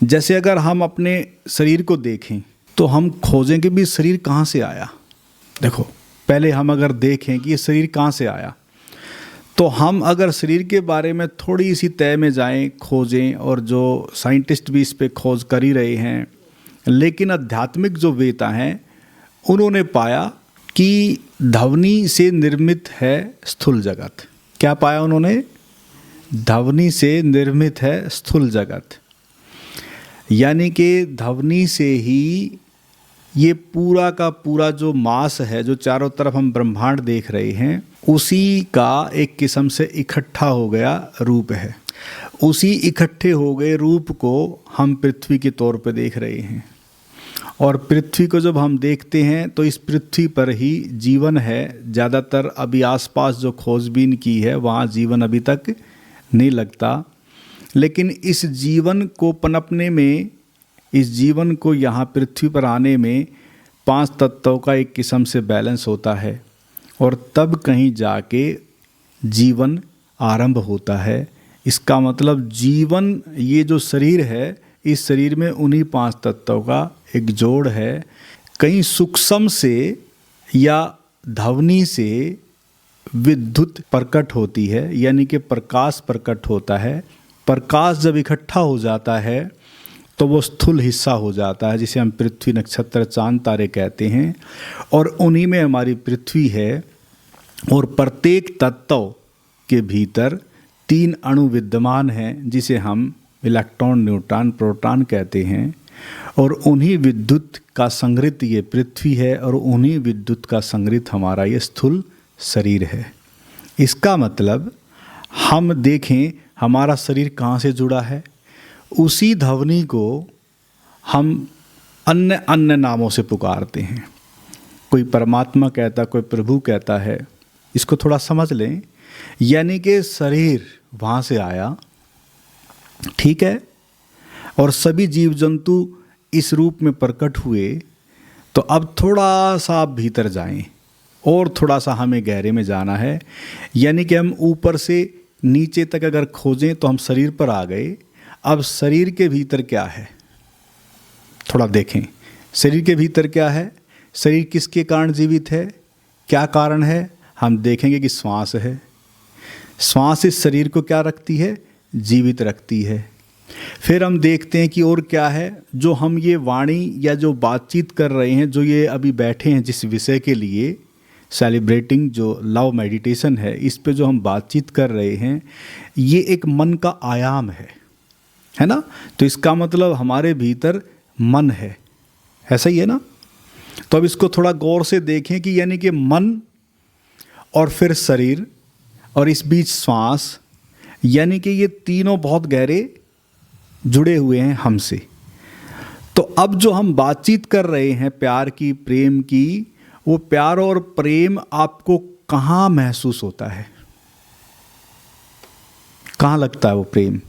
जैसे अगर हम अपने शरीर को देखें तो हम खोजेंगे भी शरीर कहाँ से आया। देखो, पहले हम अगर देखें कि ये शरीर कहाँ से आया, तो हम अगर शरीर के बारे में थोड़ी सी तय में जाएं, खोजें, और जो साइंटिस्ट भी इस पे खोज कर ही रहे हैं, लेकिन आध्यात्मिक जो वेता हैं उन्होंने पाया कि ध्वनि से निर्मित है स्थूल जगत। क्या पाया उन्होंने? ध्वनि से निर्मित है स्थूल जगत, यानी कि ध्वनि से ही ये पूरा का पूरा जो मास है, जो चारों तरफ हम ब्रह्मांड देख रहे हैं, उसी का एक किस्म से इकट्ठा हो गया रूप है। उसी इकट्ठे हो गए रूप को हम पृथ्वी के तौर पे देख रहे हैं, और पृथ्वी को जब हम देखते हैं तो इस पृथ्वी पर ही जीवन है। ज़्यादातर अभी आसपास जो खोजबीन की है वहाँ जीवन अभी तक नहीं लगता, लेकिन इस जीवन को पनपने में, इस जीवन को यहाँ पृथ्वी पर आने में 5 तत्वों का एक किस्म से बैलेंस होता है, और तब कहीं जाके जीवन आरंभ होता है। इसका मतलब जीवन, ये जो शरीर है, इस शरीर में उन्हीं 5 तत्वों का एक जोड़ है। कहीं सूक्ष्म से या ध्वनि से विद्युत प्रकट होती है, यानी कि प्रकाश प्रकट होता है। प्रकाश जब इकट्ठा हो जाता है तो वो स्थूल हिस्सा हो जाता है, जिसे हम पृथ्वी, नक्षत्र, चांद, तारे कहते हैं, और उन्हीं में हमारी पृथ्वी है। और प्रत्येक तत्व के भीतर 3 अणु विद्यमान हैं, जिसे हम इलेक्ट्रॉन, न्यूट्रॉन, प्रोटॉन कहते हैं, और उन्हीं विद्युत का संग्रहित ये पृथ्वी है, और उन्हीं विद्युत का संग्रहित हमारा ये स्थूल शरीर है। इसका मतलब हम देखें हमारा शरीर कहाँ से जुड़ा है। उसी ध्वनि को हम अन्य अन्य नामों से पुकारते हैं। कोई परमात्मा कहता, कोई प्रभु कहता है। इसको थोड़ा समझ लें, यानी कि शरीर वहाँ से आया, ठीक है, और सभी जीव जंतु इस रूप में प्रकट हुए। तो अब थोड़ा सा आप भीतर जाएं, और थोड़ा सा हमें गहरे में जाना है, यानी कि हम ऊपर से नीचे तक अगर खोजें तो हम शरीर पर आ गए। अब शरीर के भीतर क्या है, थोड़ा देखें। शरीर के भीतर क्या है? शरीर किसके कारण जीवित है? क्या कारण है? हम देखेंगे कि श्वास है। श्वास इस शरीर को क्या रखती है? जीवित रखती है। फिर हम देखते हैं कि और क्या है, जो हम ये वाणी या जो बातचीत कर रहे हैं, जो ये अभी बैठे हैं जिस विषय के लिए, सेलिब्रेटिंग जो लव मेडिटेशन है, इस पे जो हम बातचीत कर रहे हैं, ये एक मन का आयाम है ना। तो इसका मतलब हमारे भीतर मन है, ऐसा ही है ना। तो अब इसको थोड़ा गौर से देखें कि यानी कि मन और फिर शरीर और इस बीच श्वास, यानी कि ये तीनों बहुत गहरे जुड़े हुए हैं हमसे। तो अब जो हम बातचीत कर रहे हैं प्यार की, प्रेम की, वो प्यार और प्रेम आपको कहाँ महसूस होता है? कहाँ लगता है वो प्रेम?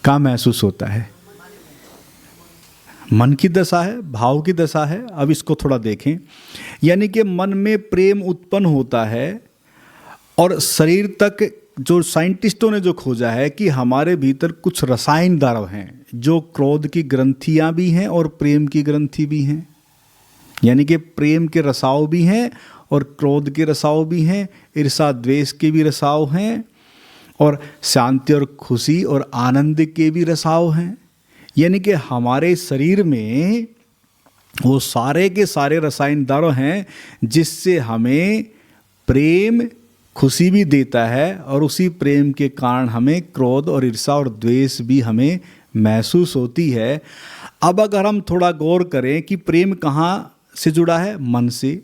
कहाँ महसूस होता है? मन की दशा है, भाव की दशा है। अब इसको थोड़ा देखें, यानी कि मन में प्रेम उत्पन्न होता है, और शरीर तक जो साइंटिस्टों ने जो खोजा है कि हमारे भीतर कुछ रसायन द्रव हैं, जो क्रोध की ग्रंथियां भी हैं और प्रेम की ग्रंथि भी हैं। यानी कि प्रेम के रसाव भी हैं और क्रोध के रसाव भी हैं, ईर्षा द्वेष के भी रसाव हैं, और शांति और खुशी और आनंद के भी रसाव हैं। यानी कि हमारे शरीर में वो सारे के सारे रसायन द्रव्य हैं, जिससे हमें प्रेम खुशी भी देता है, और उसी प्रेम के कारण हमें क्रोध और ईर्षा और द्वेष भी हमें महसूस होती है। अब अगर हम थोड़ा गौर करें कि प्रेम कहाँ से जुड़ा है? मन से।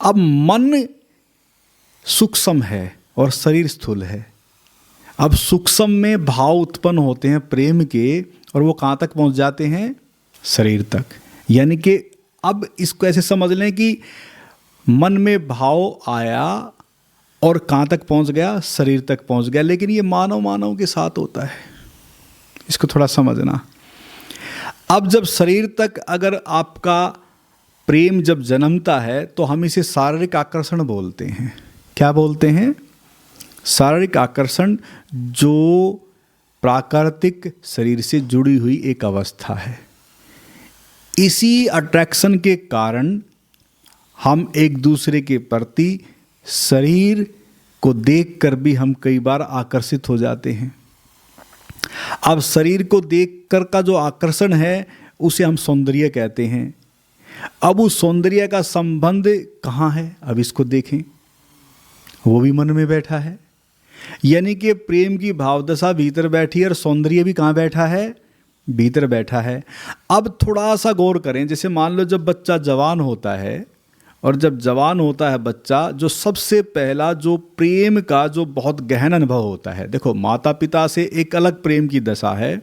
अब मन सूक्ष्म है और शरीर स्थूल है। अब सूक्ष्म में भाव उत्पन्न होते हैं प्रेम के, और वो कहाँ तक पहुँच जाते हैं? शरीर तक। यानी कि अब इसको ऐसे समझ लें कि मन में भाव आया और कहाँ तक पहुँच गया? शरीर तक पहुँच गया। लेकिन ये मानव के साथ होता है, इसको थोड़ा समझना। अब जब शरीर तक अगर आपका प्रेम जब जन्मता है, तो हम इसे शारीरिक आकर्षण बोलते हैं। क्या बोलते हैं? शारीरिक आकर्षण, जो प्राकृतिक शरीर से जुड़ी हुई एक अवस्था है। इसी अट्रैक्शन के कारण हम एक दूसरे के प्रति शरीर को देखकर भी हम कई बार आकर्षित हो जाते हैं। अब शरीर को देखकर का जो आकर्षण है उसे हम सौंदर्य कहते हैं। अब उस सौंदर्य का संबंध कहाँ है, अब इसको देखें, वो भी मन में बैठा है। यानी कि प्रेम की भावदशा भीतर बैठी है और सौंदर्य भी कहाँ बैठा है, भीतर बैठा है। अब थोड़ा सा गौर करें, जैसे मान लो जब बच्चा जवान होता है, और जब जवान होता है बच्चा, जो सबसे पहला जो प्रेम का जो बहुत गहन अनुभव होता है, देखो माता पिता से एक अलग प्रेम की दशा है,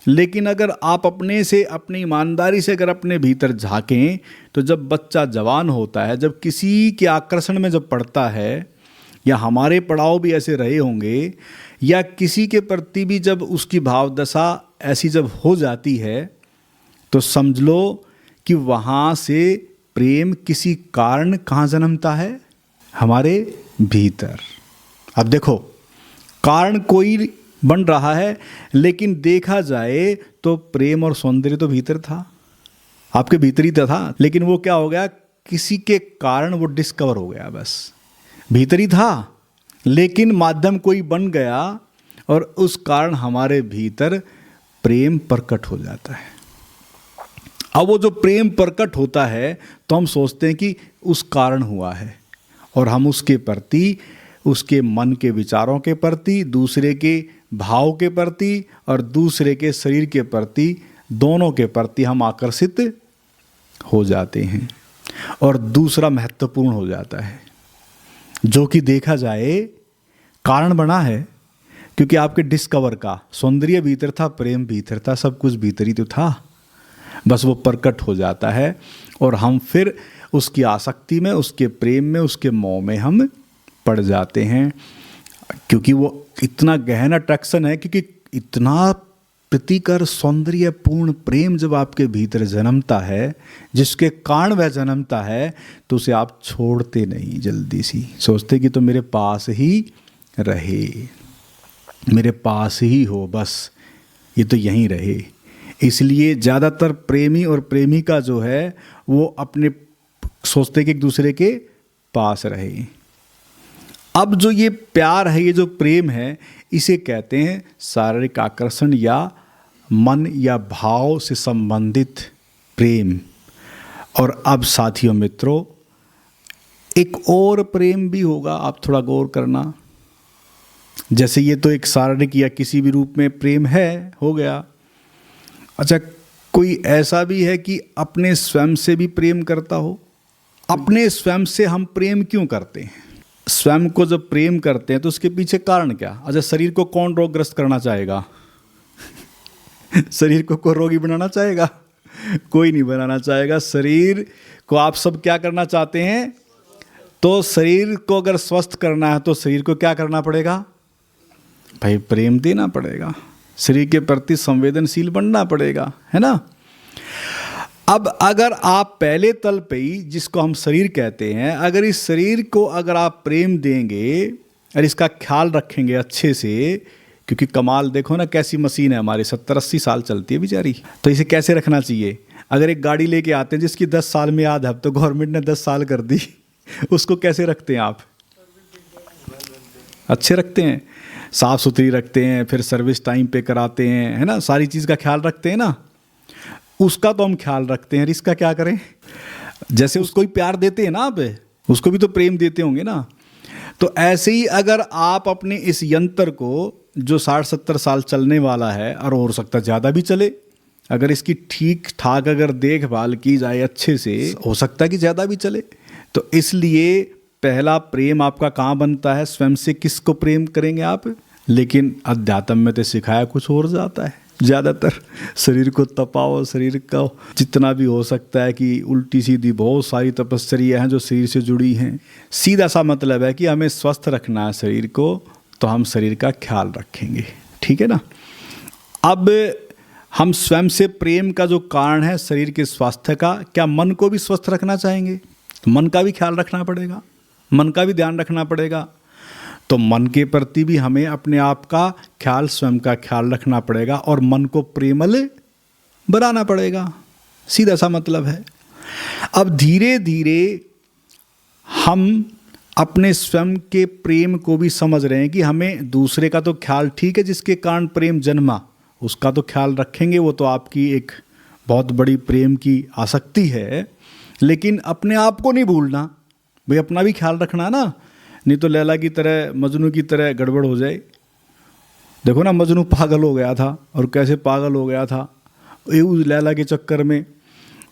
लेकिन अगर आप अपने से अपनी ईमानदारी से अगर अपने भीतर झांकें तो जब बच्चा जवान होता है, जब किसी के आकर्षण में जब पड़ता है, या हमारे पड़ाव भी ऐसे रहे होंगे, या किसी के प्रति भी जब उसकी भाव दशा ऐसी जब हो जाती है, तो समझ लो कि वहाँ से प्रेम किसी कारण कहाँ जन्मता है, हमारे भीतर। अब देखो कारण कोई बन रहा है, लेकिन देखा जाए तो प्रेम और सौंदर्य तो भीतर था, आपके भीतर ही तो था, लेकिन वो क्या हो गया, किसी के कारण वो डिस्कवर हो गया, बस भीतर ही था लेकिन माध्यम कोई बन गया और उस कारण हमारे भीतर प्रेम प्रकट हो जाता है। अब वो जो प्रेम प्रकट होता है तो हम सोचते हैं कि उस कारण हुआ है, और हम उसके प्रति, उसके मन के विचारों के प्रति, दूसरे के भाव के प्रति और दूसरे के शरीर के प्रति, दोनों के प्रति हम आकर्षित हो जाते हैं। और दूसरा महत्वपूर्ण हो जाता है, जो कि देखा जाए कारण बना है, क्योंकि आपके डिस्कवर का सौंदर्य भीतर था, प्रेम भीतर था, सब कुछ भीतर ही तो था, बस वो प्रकट हो जाता है और हम फिर उसकी आसक्ति में, उसके प्रेम में, उसके मोह में हम पड़ जाते हैं, क्योंकि वो इतना गहन अट्रैक्शन है, क्योंकि इतना प्रीतिकर सौंदर्यपूर्ण प्रेम जब आपके भीतर जन्मता है, जिसके कारण वह जन्मता है, तो उसे आप छोड़ते नहीं जल्दी सी, सोचते कि तो मेरे पास ही रहे, मेरे पास ही हो, बस ये तो यहीं रहे। इसलिए ज़्यादातर प्रेमी और प्रेमिका जो है वो अपने सोचते कि एक दूसरे के पास रहे। अब जो ये प्यार है, ये जो प्रेम है, इसे कहते हैं शारीरिक आकर्षण या मन या भाव से संबंधित प्रेम। और अब साथियों मित्रों, एक और प्रेम भी होगा, आप थोड़ा गौर करना। जैसे ये तो एक शारीरिक या किसी भी रूप में प्रेम है, हो गया। अच्छा, कोई ऐसा भी है कि अपने स्वयं से भी प्रेम करता हो? अपने स्वयं से हम प्रेम क्यों करते हैं? स्वयं को जब प्रेम करते हैं तो उसके पीछे कारण क्या? अच्छा, शरीर को कौन रोगग्रस्त करना चाहेगा? शरीर को कोई रोगी बनाना चाहेगा? कोई नहीं बनाना चाहेगा। शरीर को आप सब क्या करना चाहते हैं? तो शरीर को अगर स्वस्थ करना है तो शरीर को क्या करना पड़ेगा भाई? प्रेम देना पड़ेगा, शरीर के प्रति संवेदनशील बनना पड़ेगा, है ना। अब अगर आप पहले तल पे ही, जिसको हम शरीर कहते हैं, अगर इस शरीर को अगर आप प्रेम देंगे और इसका ख्याल रखेंगे अच्छे से, क्योंकि कमाल देखो ना कैसी मशीन है हमारी, 70-80 साल चलती है बेचारी, तो इसे कैसे रखना चाहिए? अगर एक गाड़ी लेके आते हैं जिसकी 10 साल में याद है, अब तो गवर्नमेंट ने 10 साल कर दी, उसको कैसे रखते हैं आप? अच्छे रखते हैं, साफ़ सुथरी रखते हैं, फिर सर्विस टाइम पे कराते हैं, है ना, सारी चीज़ का ख्याल रखते हैं ना। उसका तो हम ख्याल रखते हैं, इसका क्या करें? जैसे उसको ही प्यार देते हैं ना आप, उसको भी तो प्रेम देते होंगे ना। तो ऐसे ही अगर आप अपने इस यंत्र को, जो 60-70 साल चलने वाला है, और हो सकता ज़्यादा भी चले, अगर इसकी ठीक ठाक अगर देखभाल की जाए अच्छे से, हो सकता है कि ज़्यादा भी चले। तो इसलिए पहला प्रेम आपका कहाँ बनता है? स्वयं से। किसको प्रेम करेंगे आप? लेकिन अध्यात्म में तो सिखाया कुछ और जाता है, ज़्यादातर शरीर को तपाओ, शरीर का जितना भी हो सकता है कि उल्टी सीधी बहुत सारी तपस्या हैं जो शरीर से जुड़ी हैं। सीधा सा मतलब है कि हमें स्वस्थ रखना है शरीर को, तो हम शरीर का ख्याल रखेंगे, ठीक है ना। अब हम स्वयं से प्रेम का जो कारण है शरीर के स्वास्थ्य का, क्या मन को भी स्वस्थ रखना चाहेंगे? तो मन का भी ख्याल रखना पड़ेगा, मन का भी ध्यान रखना पड़ेगा। तो मन के प्रति भी हमें अपने आप का ख्याल, स्वयं का ख्याल रखना पड़ेगा और मन को प्रेमल बनाना पड़ेगा। सीधा सा मतलब है। अब धीरे धीरे हम अपने स्वयं के प्रेम को भी समझ रहे हैं कि हमें दूसरे का तो ख्याल ठीक है, जिसके कारण प्रेम जन्मा उसका तो ख्याल रखेंगे, वो तो आपकी एक बहुत बड़ी प्रेम की आसक्ति है, लेकिन अपने आप को नहीं भूलना भाई, अपना भी ख्याल रखना ना, नहीं तो लैला की तरह, मजनू की तरह गड़बड़ हो जाए। देखो ना, मजनू पागल हो गया था, और कैसे पागल हो गया था उस लैला के चक्कर में।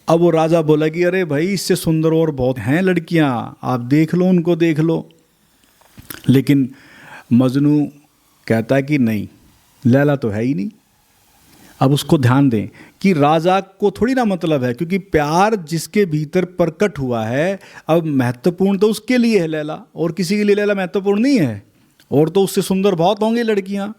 अब वो राजा बोला कि अरे भाई, इससे सुंदर और बहुत हैं लड़कियां, आप देख लो, उनको देख लो। लेकिन मजनू कहता है कि नहीं, लैला तो है ही नहीं। अब उसको ध्यान दें कि राजा को थोड़ी ना मतलब है, क्योंकि प्यार जिसके भीतर प्रकट हुआ है, अब महत्वपूर्ण तो उसके लिए है लैला, और किसी के लिए लैला महत्वपूर्ण नहीं है। और तो उससे सुंदर बहुत होंगे लड़कियां,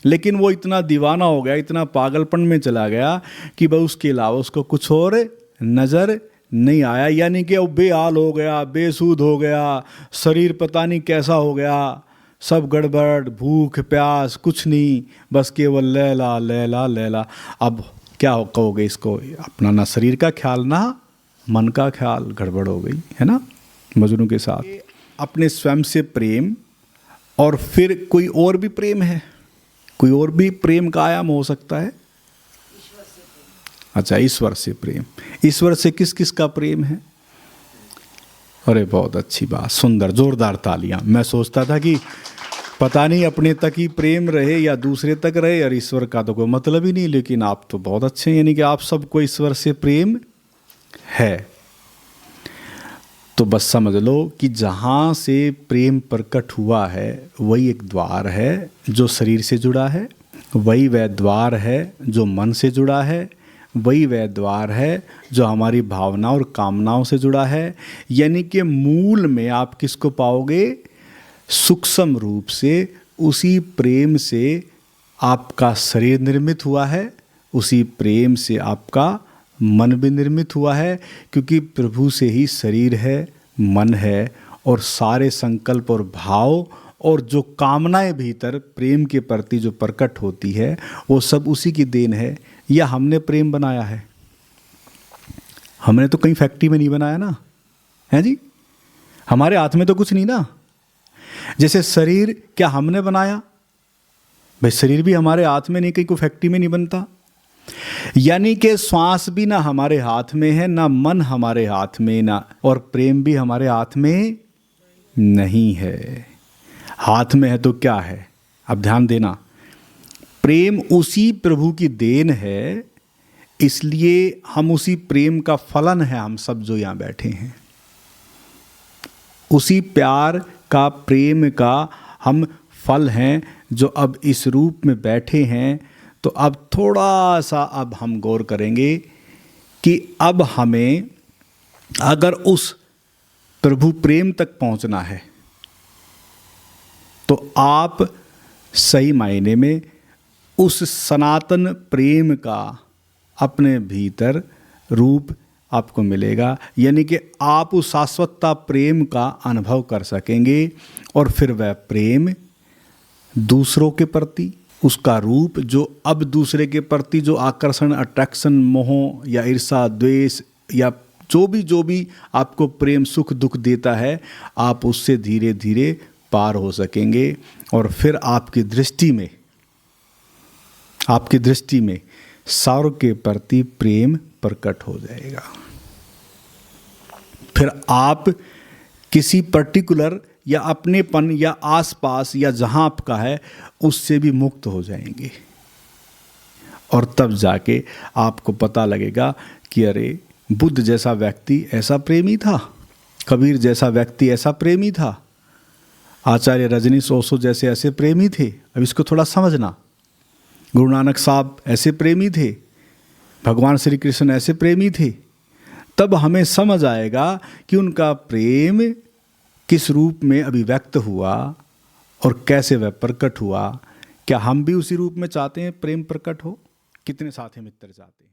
लेकिन वो इतना दीवाना हो गया, इतना पागलपन में चला गया कि भाई उसके अलावा उसको कुछ और नज़र नहीं आया। यानी कि वो बेहाल हो गया, बेसुध हो गया, शरीर पता नहीं कैसा हो गया, सब गड़बड़, भूख प्यास कुछ नहीं, बस केवल लैला लैला लैला। अब क्या कहोगे इसको, अपना ना शरीर का ख्याल ना मन का ख्याल, गड़बड़ हो गई है ना मजनू के साथ। अपने स्वयं से प्रेम, और फिर कोई और भी प्रेम है, कोई और भी प्रेम का आयाम हो सकता है। अच्छा, ईश्वर से प्रेम। ईश्वर से किस किस का प्रेम है? अरे बहुत अच्छी बात, सुंदर, जोरदार तालियां। मैं सोचता था कि पता नहीं अपने तक ही प्रेम रहे या दूसरे तक रहे, और ईश्वर का तो कोई मतलब ही नहीं, लेकिन आप तो बहुत अच्छे हैं, यानी कि आप सबको ईश्वर से प्रेम है। तो बस समझ लो कि जहाँ से प्रेम प्रकट हुआ है वही एक द्वार है जो शरीर से जुड़ा है, वही वह द्वार है जो मन से जुड़ा है, वही वह द्वार है जो हमारी भावना और कामनाओं से जुड़ा है। यानी कि मूल में आप किसको पाओगे? सूक्ष्म रूप से उसी प्रेम से आपका शरीर निर्मित हुआ है, उसी प्रेम से आपका मन भी निर्मित हुआ है, क्योंकि प्रभु से ही शरीर है, मन है, और सारे संकल्प और भाव और जो कामनाएं भीतर प्रेम के प्रति जो प्रकट होती है वो सब उसी की देन है। या हमने प्रेम बनाया है? हमने तो कहीं फैक्ट्री में नहीं बनाया ना, है जी? हमारे हाथ में तो कुछ नहीं ना। जैसे शरीर क्या हमने बनाया? भाई शरीर भी हमारे हाथ में नहीं, कहीं कोई फैक्ट्री में नहीं बनता। यानी कि श्वास भी ना हमारे हाथ में है, ना मन हमारे हाथ में, ना और प्रेम भी हमारे हाथ में नहीं है। हाथ में है तो क्या है? अब ध्यान देना, प्रेम उसी प्रभु की देन है, इसलिए हम उसी प्रेम का फलन है, हम सब जो यहाँ बैठे हैं उसी प्यार का, प्रेम का हम फल हैं जो अब इस रूप में बैठे हैं। तो अब थोड़ा सा अब हम गौर करेंगे कि अब हमें अगर उस प्रभु प्रेम तक पहुंचना है तो आप सही मायने में उस सनातन प्रेम का अपने भीतर रूप आपको मिलेगा। यानी कि आप उस शाश्वतता प्रेम का अनुभव कर सकेंगे, और फिर वह प्रेम दूसरों के प्रति, उसका रूप जो अब दूसरे के प्रति जो आकर्षण, अट्रैक्शन, मोह या ईर्षा, द्वेष या जो भी आपको प्रेम सुख दुख देता है, आप उससे धीरे धीरे पार हो सकेंगे। और फिर आपकी दृष्टि में सर्व के प्रति प्रेम प्रकट हो जाएगा। फिर आप किसी पर्टिकुलर या अपनेपन या आसपास या जहाँ आपका है उससे भी मुक्त हो जाएंगे, और तब जाके आपको पता लगेगा कि अरे बुद्ध जैसा व्यक्ति ऐसा प्रेमी था, कबीर जैसा व्यक्ति ऐसा प्रेमी था, आचार्य रजनीश ओशो जैसे ऐसे प्रेमी थे। अब इसको थोड़ा समझना, गुरु नानक साहब ऐसे प्रेमी थे, भगवान श्री कृष्ण ऐसे प्रेमी थे। तब हमें समझ आएगा कि उनका प्रेम किस रूप में अभिव्यक्त हुआ और कैसे वह प्रकट हुआ। क्या हम भी उसी रूप में चाहते हैं प्रेम प्रकट हो? कितने साथी मित्र चाहते हैं?